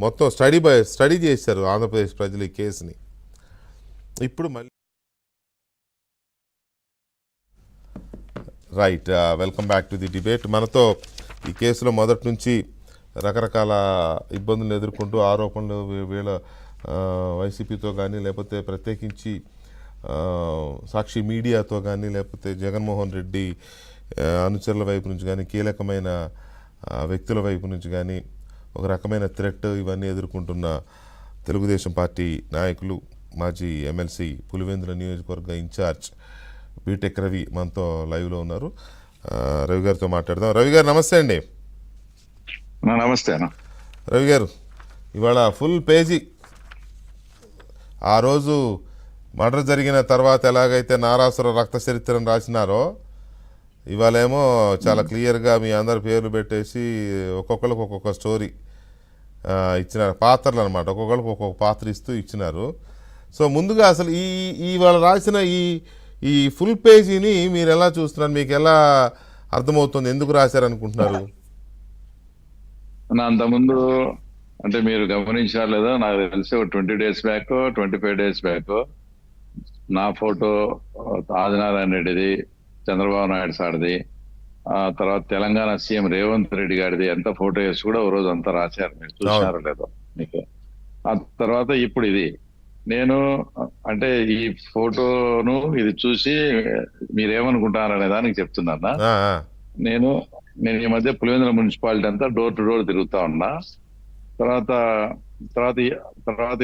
మొత్తం స్టడీ చేశారు ఆంధ్రప్రదేశ్ ప్రజలు ఈ కేసుని. ఇప్పుడు మళ్ళీ right, welcome back to the debate. మనతో ఈ కేసులో మొదటి నుంచి రకరకాల ఇబ్బందులు ఎదుర్కొంటూ ఆరోపణలు వీళ్ళ వైసీపీతో కానీ, లేకపోతే ప్రత్యేకించి సాక్షి మీడియాతో కానీ, లేకపోతే జగన్మోహన్ రెడ్డి అనుచరుల వైపు నుంచి కానీ, కీలకమైన వ్యక్తుల వైపు నుంచి కానీ ఒక రకమైన థ్రెట్ ఇవన్నీ ఎదుర్కొంటున్న తెలుగుదేశం పార్టీ నాయకులు, మాజీ ఎమ్మెల్సీ పులివెందుల నియోజకవర్గ ఇన్ఛార్జ్ బీటెక్ రవి మనతో లైవ్లో ఉన్నారు. రవి గారితో మాట్లాడదాం. రవి గారు నమస్తే అండి. నమస్తే రవి గారు, ఇవాళ ఫుల్ పేజీ ఆ రోజు మర్డర్ జరిగిన తర్వాత ఎలాగైతే నారాసుర రక్త చరిత్రను రాసినారో, ఇవాళేమో చాలా క్లియర్గా మీ అందరి పేర్లు పెట్టేసి ఒక్కొక్కరికి ఒక్కొక్క స్టోరీ ఇచ్చినారు, పాత్రలు అనమాట. ఒక్కొక్కరికి ఒక్కొక్క పాత్ర ఇస్తూ ఇచ్చినారు. సో ముందుగా అసలు ఇవాళ రాసిన ఈ ఫుల్ పేజీని మీరు ఎలా చూస్తున్నారు? మీకు ఎలా అర్థమవుతుంది? ఎందుకు రాశారనుకుంటున్నారు? అంతకుముందు అంటే మీరు గమనించారు లేదా నాకు తెలిసి 20 days బ్యాక్ 25 days బ్యాక్ నా ఫోటో ఆదినారాయణ రెడ్డిది, చంద్రబాబు నాయుడు సార్ది, తర్వాత తెలంగాణ సీఎం రేవంత్ రెడ్డి గారిది ఎంత ఫోటో వేసి కూడా ఓ రోజు అంతా రాశారు. మీరు చూసినారో లేదో మీకు. ఆ తర్వాత ఇప్పుడు ఇది నేను అంటే ఈ ఫోటోను ఇది చూసి మీరేమనుకుంటారనే దానికి చెప్తున్నా. నేను ఈ మధ్య పులివెందుల మున్సిపాలిటీ అంతా డోర్ టు డోర్ తిరుగుతా ఉన్నా. తర్వాత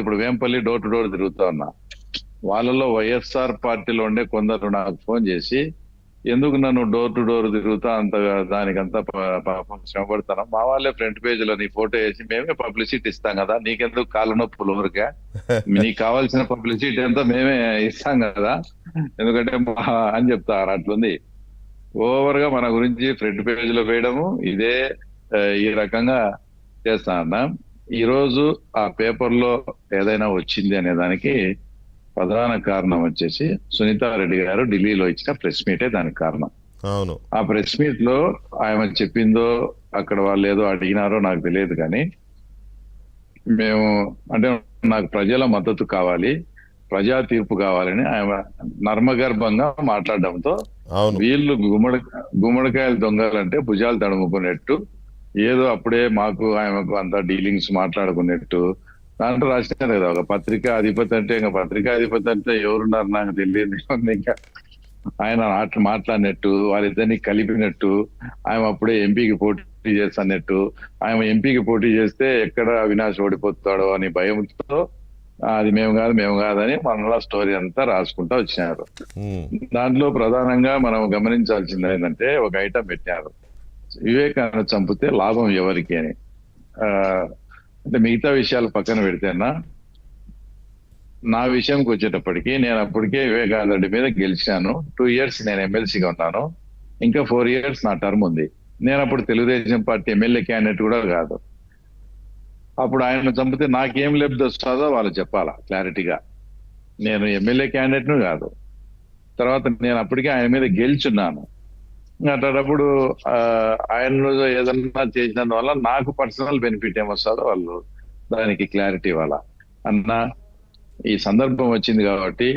ఇప్పుడు వేంపల్లి డోర్ టు డోర్ తిరుగుతా ఉన్నా. వాళ్ళలో వైఎస్ఆర్ పార్టీలో ఉండే కొందరు నాకు ఫోన్ చేసి, ఎందుకు నన్ను డోర్ టు డోర్ తిరుగుతా అంత దానికంతా శ్రమపడతాను, మా వాళ్ళే ఫ్రంట్ పేజీలో నీ ఫోటో వేసి మేమే పబ్లిసిటీ ఇస్తాం కదా, నీకెందుకు కాళ్ళ నొప్పులు ఊరికే, నీకు కావాల్సిన పబ్లిసిటీ అంతా మేమే ఇస్తాం కదా, ఎందుకంటే అని చెప్తారు. అట్లుంది ఓవర్ గా మన గురించి ఫ్రంట్ పేజీలో వేయడము, ఇదే ఈ రకంగా చేస్తా అన్నా. ఈ రోజు ఆ పేపర్ లో ఏదైనా వచ్చింది అనే దానికి ప్రధాన కారణం వచ్చేసి సునీతారెడ్డి గారు ఢిల్లీలో ఇచ్చిన ప్రెస్ మీటే దానికి కారణం. అవును, ఆ ప్రెస్ మీట్ లో ఆమె చెప్పిందో అక్కడ వాళ్ళు ఏదో అడిగినారో నాకు తెలియదు, కానీ మేము అంటే నాకు ప్రజల మద్దతు కావాలి, ప్రజా తీర్పు కావాలని ఆమె నర్మగర్భంగా మాట్లాడడంతో వీళ్ళు గుమ్మడికాయలు దొంగలంటే భుజాలు తడుముకున్నట్టు ఏదో అప్పుడే మాకు ఆమెకు అంతా డీలింగ్స్ మాట్లాడుకున్నట్టు దాంట్లో రాసినారు కదా. ఒక పత్రికా అధిపతి అంటే ఇంకా పత్రికా అధిపతి అంటే ఎవరున్నారు నాకు తెలియదు. ఇంకా ఆయన మాట్లాడినట్టు, వాళ్ళిద్దరిని కలిపినట్టు, ఆమె అప్పుడే ఎంపీకి పోటీ చేస్తున్నట్టు, ఆమె ఎంపీకి పోటీ చేస్తే ఎక్కడ అవినాష్ ఓడిపోతాడో అని భయంతో అది మేము కాదని మనలా స్టోరీ అంతా రాసుకుంటా వచ్చినారు. దాంట్లో ప్రధానంగా మనం గమనించాల్సింది ఏంటంటే ఒక ఐటమ్ పెట్టారు, వివేకాన్ని చంపితే లాభం ఎవరికి అని. అంటే మిగతా విషయాలు పక్కన పెడితేనా, నా విషయంకి వచ్చేటప్పటికి నేను అప్పటికే వివేకానంద రెడ్డి మీద గెలిచాను. 2 years నేను ఎమ్మెల్సీగా ఉన్నాను, ఇంకా 4 years నా టర్మ్ ఉంది. నేను అప్పుడు తెలుగుదేశం పార్టీ ఎమ్మెల్యే క్యాండిడేట్ కూడా కాదు. అప్పుడు ఆయన చంపితే నాకేం లబ్ధి వస్తుందో వాళ్ళు చెప్పాలా క్లారిటీగా. నేను ఎమ్మెల్యే క్యాండిడేట్ను కాదు, తర్వాత నేను అప్పటికే ఆయన మీద గెలిచున్నాను. అట్లాంటప్పుడు ఆయన ఏదన్నా చేసిన వల్ల నాకు పర్సనల్ బెనిఫిట్ ఏమొస్తుందో వాళ్ళు దానికి క్లారిటీ ఇవ్వాలా అన్న. ఈ సందర్భం వచ్చింది కాబట్టి